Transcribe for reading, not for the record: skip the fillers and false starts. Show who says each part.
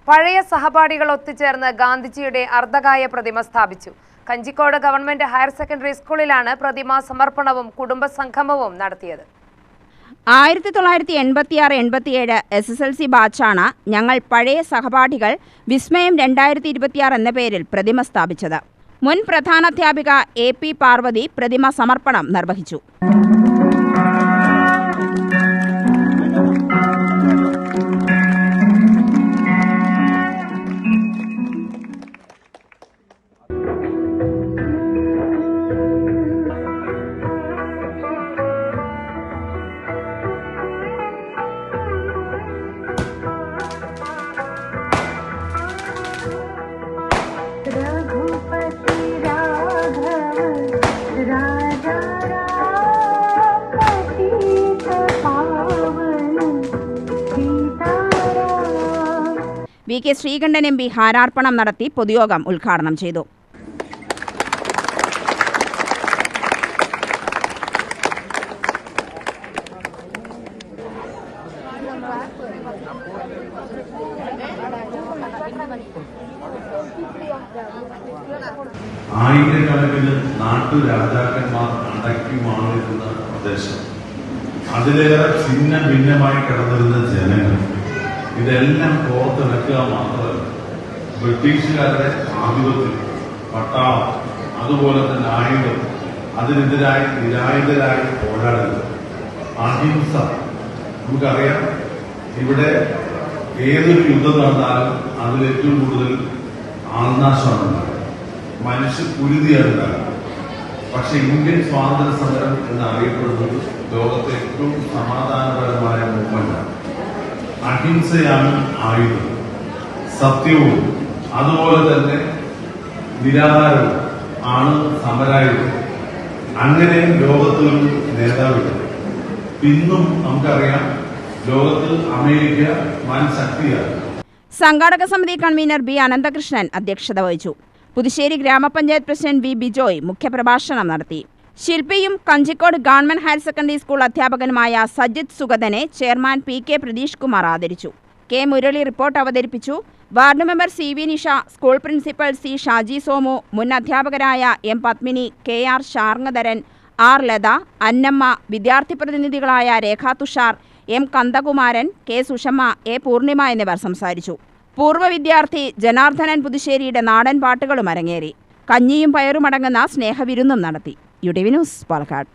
Speaker 1: പഴയ സഹപാഠികൾ ഒത്തുചേർന്ന് ഗാന്ധിജിയുടെ അർദ്ധകായ പ്രതിമ സ്ഥാപിച്ചു. കഞ്ചിക്കോട് ഗവൺമെന്റ് ഹയർ സെക്കൻഡറി സ്കൂളിലാണ് പ്രതിമ സമർപ്പണവും കുടുംബസംഗമവും നടത്തിയത്.
Speaker 2: 1986-87 SSLC ബാച്ചാണ് ഞങ്ങൾ പഴയ സഹപാഠികൾ വിസ്മയം 2026 എന്ന പേരിൽ പ്രതിമ സ്ഥാപിച്ചത്. മുൻ പ്രധാനാധ്യാപിക AP പാർവതി പ്രതിമ സമർപ്പണം നിർവഹിച്ചു. VK ശ്രീകണ്ഠൻ MP ഹാരാർപ്പണം നടത്തി പൊതുയോഗം ഉദ്ഘാടനം ചെയ്തു.
Speaker 3: ആയിരക്കണക്കിന് നാട്ടുരാജാക്കന്മാർ അടക്കിമാറിയിരുന്ന പ്രദേശം, അതിലേറെ ഛിന്ന ഭിന്നമായി കിടന്നിരുന്ന ജനങ്ങൾ, ഇതെല്ലാം പുറത്തിറക്കുക മാത്രമല്ല, ബ്രിട്ടീഷുകാരുടെ ആധിപത്യം, പട്ടാളം, അതുപോലെ തന്നെ ആയുധം, അതിനെതിരായി നിരായുധരായി പോരാടുന്നത്, അഹിംസ. നമുക്കറിയാം, ഇവിടെ ഏതൊരു യുദ്ധം നടന്നാലും അതിലേറ്റവും കൂടുതൽ ആൾനാശമാണ് ഉണ്ടാകുക, മനുഷ്യക്കുരുതിയാണ് ഉണ്ടാകുക. പക്ഷെ ഇന്ത്യൻ സ്വാതന്ത്ര്യ സമരം എന്നറിയപ്പെടുന്നത് ലോകത്തെ ഏറ്റവും സമാധാനപരമായ മൂവ്മെന്റാണ്. അഹിംസയാണ് ആയുധം, സത്യവും അതുപോലെ തന്നെ നിരാഹാരവും ആണ് സമരായുധം. അങ്ങനെ ലോകത്തൊരു നേതാവില്ല. ഇന്നും നമുക്കറിയാം, ലോകത്ത് അമേരിക്ക വൻ ശക്തിയാണ്.
Speaker 2: സംഘാടക സമിതി കൺവീനർ B അനന്തകൃഷ്ണൻ അധ്യക്ഷത വഹിച്ചു. പുതുശ്ശേരി ഗ്രാമപഞ്ചായത്ത് പ്രസിഡന്റ് V ബിജോയ് മുഖ്യപ്രഭാഷണം നടത്തി. ശില്പിയും Kanjikode government higher secondary school അധ്യാപകനുമായ സജിത് സുഗതനെ ചെയർമാൻ PK പ്രതീഷ് കുമാർ ആദരിച്ചു. K മുരളി റിപ്പോർട്ട് അവതരിപ്പിച്ചു. Ward member CV Nisha, school principal C Shaji Somu, മുൻ അധ്യാപകരായ M Padmini, KR Sarngadharan, R Latha, Annamma, വിദ്യാർത്ഥി പ്രതിനിധികളായ രേഖ Tushar, M കന്ദകുമാരൻ, K Sushamma, A Purnima എന്നിവർ സംസാരിച്ചു. പൂർവ്വ വിദ്യാർത്ഥി ജനാർദ്ദനൻ പുതുശ്ശേരിയുടെ നാടൻ പാട്ടുകളും അരങ്ങേറി. കഞ്ഞിയും പയറുമടങ്ങുന്ന സ്നേഹവിരുന്നും നടത്തി. UTV news, Palakkad.